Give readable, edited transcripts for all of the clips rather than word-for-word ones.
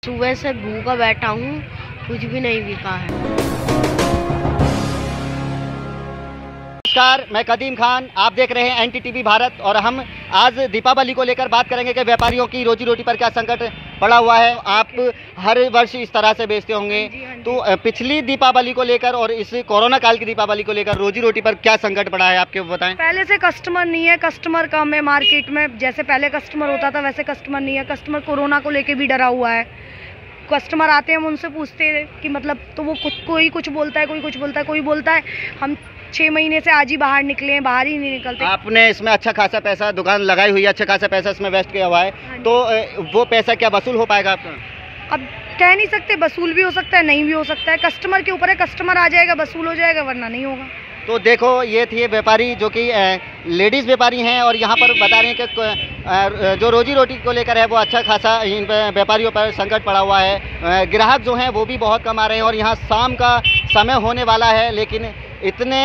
सुबह से भूखा बैठा हूँ, कुछ भी नहीं बिका है। नमस्कार, मैं कदीम खान, आप देख रहे हैं एनटीटीवी भारत और हम आज दीपावली को लेकर बात करेंगे कि व्यापारियों की रोजी रोटी पर क्या संकट पड़ा हुआ है। आप हर वर्ष इस तरह से बेचते होंगे, तो पिछली दीपावली को लेकर और इस कोरोना काल की दीपावली को लेकर रोजी रोटी पर क्या संकट पड़ा है आपके बताएं। पहले से कस्टमर नहीं है, कस्टमर कम है मार्केट में। जैसे पहले कस्टमर होता था वैसे कस्टमर नहीं है। कस्टमर कोरोना को लेके भी डरा हुआ है। कस्टमर आते हैं, हम उनसे पूछते हैं कि मतलब, तो वो कोई कुछ बोलता है, कोई कुछ बोलता है, कोई बोलता है हम 6 महीने से आज ही बाहर निकले हैं, बाहर ही नहीं निकलते। आपने इसमें अच्छा खासा पैसा दुकान लगाई हुई है, अच्छा खासा पैसा इसमें वेस्ट किया हुआ है, तो वो पैसा क्या वसूल हो पाएगा आपका? अब कह नहीं सकते, वसूल भी हो सकता है, नहीं भी हो सकता है। कस्टमर के ऊपर है, कस्टमर आ जाएगा वसूल हो जाएगा, वरना नहीं होगा। तो देखो, ये थी व्यापारी जो कि लेडीज़ व्यापारी हैं और यहाँ पर बता रहे हैं कि जो रोजी रोटी को लेकर है वो अच्छा खासा इन व्यापारियों पर संकट पड़ा हुआ है। ग्राहक जो हैं वो भी बहुत कम आ रहे हैं और यहाँ शाम का समय होने वाला है, लेकिन इतने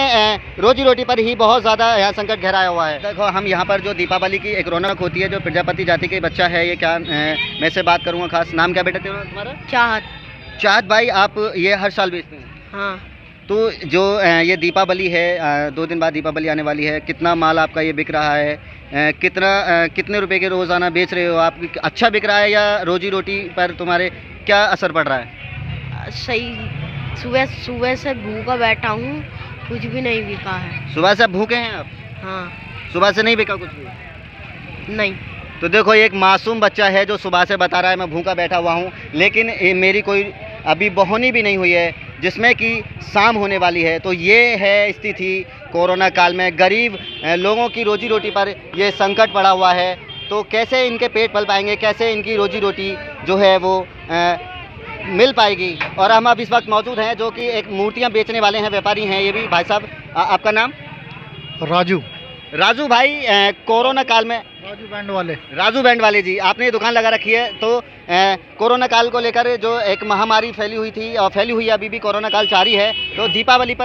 रोजी रोटी पर ही बहुत ज़्यादा यहाँ संकट गहराया हुआ है। देखो, हम यहाँ पर जो दीपावली की एक रौनक होती है, जो प्रजापति जाति के बच्चा है, ये क्या मैं से बात करूँगा खास। नाम क्या बेटा तुम्हारा? चाहत भाई, आप ये हर साल बेचते हैं? हाँ। तो जो ये दीपावली है, 2 दिन बाद दीपावली आने वाली है, कितना माल आपका ये बिक रहा है? कितने रुपए के रोज़ाना बेच रहे हो आप? अच्छा बिक रहा है या रोजी रोटी पर तुम्हारे क्या असर पड़ रहा है? सही, सुबह से भूखा बैठा हूँ, कुछ भी नहीं बिका है। सुबह से भूखे हैं आप? हाँ। सुबह से नहीं बिका कुछ भी? नहीं। तो देखो, एक मासूम बच्चा है जो सुबह से बता रहा है मैं भूखा बैठा हुआ हूँ, लेकिन मेरी कोई अभी बोहनी भी नहीं हुई है जिसमें कि शाम होने वाली है। तो ये है स्थिति कोरोना काल में, गरीब लोगों की रोजी रोटी पर ये संकट पड़ा हुआ है। तो कैसे इनके पेट पल पाएंगे, कैसे इनकी रोजी रोटी जो है वो मिल पाएगी? और हम अब इस वक्त मौजूद हैं जो कि एक मूर्तियां बेचने वाले हैं, व्यापारी हैं ये भी। भाई साहब, आपका नाम? राजू भाई, कोरोना काल में राजू बैंड वाले जी, आपने ये दुकान लगा रखी है। तो कोरोना काल को लेकर जो एक महामारी फैली हुई थी और फैली हुई है, अभी भी कोरोना काल जारी है, तो दीपावली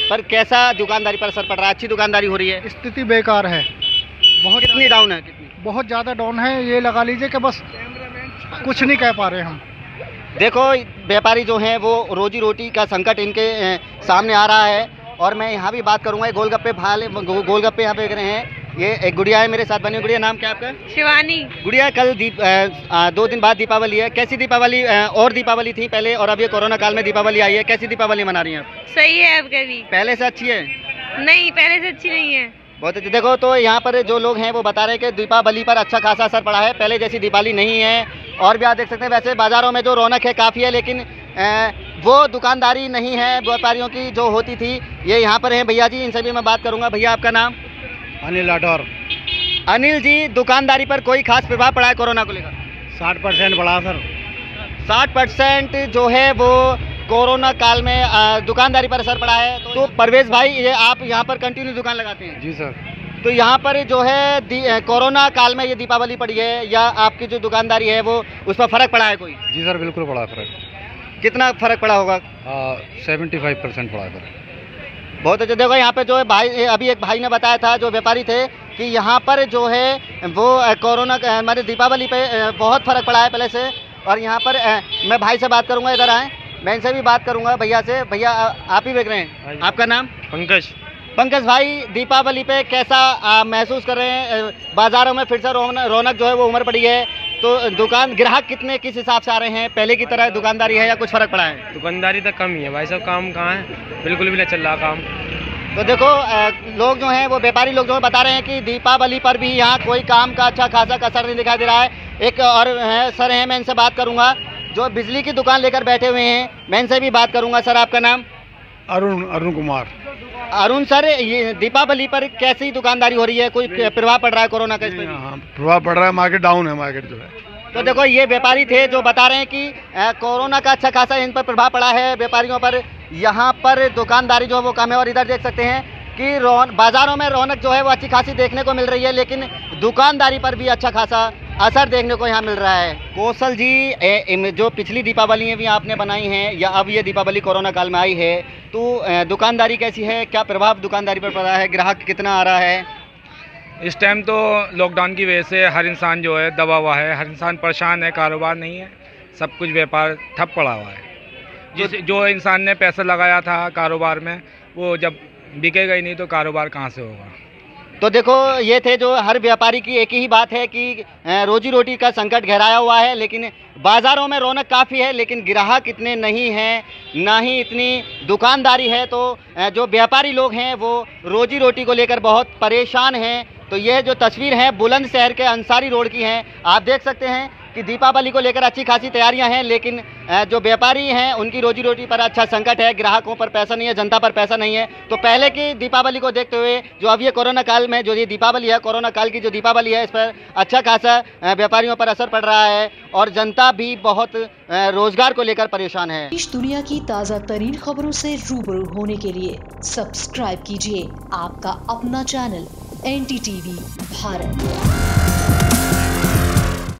पर कैसा दुकानदारी पर असर पड़ रहा है? अच्छी दुकानदारी हो रही है? स्थिति बेकार है, बहुत। कितनी डाउन है? बहुत ज़्यादा डाउन है, ये लगा लीजिए कि बस कुछ नहीं कह पा रहे हम। देखो, व्यापारी जो हैं वो रोजी रोटी का संकट इनके सामने आ रहा है। और मैं यहाँ भी बात करूँगा, गोलगप्पे यहाँ पे देख रहे हैं। ये एक गुड़िया है मेरे साथ बनी। गुड़िया, नाम क्या आपका? शिवानी। गुड़िया, कल 2 दिन बाद दीपावली है, कैसी दीपावली? और दीपावली थी पहले और अब ये कोरोना काल में दीपावली आई है, कैसी दीपावली मना रही हैं आप? सही है। अब कभी पहले से अच्छी है? नहीं, पहले से अच्छी नहीं है। बहुत अच्छी। देखो, तो यहाँ पर जो लोग हैं वो बता रहे हैं कि दीपावली पर अच्छा खासा असर पड़ा है, पहले जैसी दीपावली नहीं है। और भी आप देख सकते हैं, वैसे बाज़ारों में जो रौनक है काफ़ी है, लेकिन वो दुकानदारी नहीं है व्यापारियों की जो होती थी। ये यहाँ पर हैं भैया जी, इनसे भी मैं बात करूँगा। भैया, आपका नाम? अनिल राठौर। अनिल जी, दुकानदारी पर कोई खास प्रभाव पड़ा है कोरोना को लेकर? 60% पड़ा सर। 60% जो है वो कोरोना काल में दुकानदारी पर असर पड़ा है। तो परवेज भाई, ये आप यहाँ पर कंटिन्यू दुकान लगाते हैं? जी सर। तो यहाँ पर जो है कोरोना काल में ये दीपावली पड़ी है, या आपकी जो दुकानदारी है वो उस पर फ़र्क पड़ा है कोई? जी सर, बिल्कुल पड़ा फ़र्क। कितना फ़र्क पड़ा होगा? 75% पड़ा सर। बहुत अच्छा। देखो, यहाँ पे जो है भाई, अभी एक भाई ने बताया था जो व्यापारी थे कि यहाँ पर जो है वो कोरोना हमारे दीपावली पे बहुत फ़र्क पड़ा है पहले से। और यहाँ पर मैं भाई से बात करूँगा, इधर आएँ, मैं इनसे भी बात करूँगा भैया से। भैया, आप ही बेच रहे हैं? आपका नाम? पंकज भाई, दीपावली पे कैसा महसूस कर रहे हैं? बाज़ारों में फिर से रौनक जो है वो उमड़ पड़ी है, तो ग्राहक किस हिसाब से आ रहे हैं? पहले की तरह दुकानदारी है या कुछ फ़र्क पड़ा है? दुकानदारी तो कम ही है भाई साहब, काम कहाँ है, बिल्कुल भी नहीं चल रहा काम। तो देखो, लोग जो हैं वो व्यापारी लोग जो है बता रहे हैं कि दीपावली पर भी यहाँ कोई काम का अच्छा खासा असर नहीं दिखाई दे रहा है। एक और सर हैं, मैं इनसे बात करूँगा, जो बिजली की दुकान लेकर बैठे हुए हैं, मैं इनसे भी बात करूँगा। सर, आपका नाम? अरुण कुमार। अरुण सर, ये दीपावली पर कैसी दुकानदारी हो रही है? कोई प्रभाव पड़ रहा है कोरोना का इस पर? हाँ, प्रभाव पड़ रहा है, मार्केट डाउन है, मार्केट जो है। तो देखो, ये व्यापारी थे जो बता रहे हैं कि कोरोना का अच्छा खासा इन पर प्रभाव पड़ा है व्यापारियों पर। यहाँ पर दुकानदारी जो है वो कम है। और इधर देख सकते हैं कि बाज़ारों में रौनक जो है वो अच्छी खासी देखने को मिल रही है, लेकिन दुकानदारी पर भी अच्छा खासा असर देखने को यहाँ मिल रहा है। कौशल जी, जो पिछली दीपावली भी आपने बनाई हैं या अब ये दीपावली कोरोना काल में आई है, तो दुकानदारी कैसी है? क्या प्रभाव दुकानदारी पर पड़ा है? ग्राहक कितना आ रहा है? इस टाइम तो लॉकडाउन की वजह से हर इंसान जो है दबा हुआ है, हर इंसान परेशान है, कारोबार नहीं है। सब कुछ व्यापार ठप पड़ा हुआ है। जो इंसान ने पैसा लगाया था कारोबार में, वो जब बिकेगा ही नहीं तो कारोबार कहाँ से होगा। तो देखो, ये थे जो हर व्यापारी की एक ही बात है कि रोजी रोटी का संकट गहराया हुआ है, लेकिन बाज़ारों में रौनक काफ़ी है, लेकिन ग्राहक इतने नहीं हैं, ना ही इतनी दुकानदारी है। तो जो व्यापारी लोग हैं वो रोजी रोटी को लेकर बहुत परेशान हैं। तो यह जो तस्वीर है बुलंदशहर के अंसारी रोड की है, आप देख सकते हैं कि दीपावली को लेकर अच्छी खासी तैयारियां हैं, लेकिन जो व्यापारी हैं उनकी रोजी रोटी पर अच्छा संकट है। ग्राहकों पर पैसा नहीं है, जनता पर पैसा नहीं है। तो पहले की दीपावली को देखते हुए जो अब ये कोरोना काल में जो ये दीपावली है, कोरोना काल की जो दीपावली है, इस पर अच्छा खासा व्यापारियों पर असर पड़ रहा है और जनता भी बहुत रोजगार को लेकर परेशान है। देश दुनिया की ताज़ा तरीन खबरों से रूबरू होने के लिए सब्सक्राइब कीजिए आपका अपना चैनल NDTV भारत।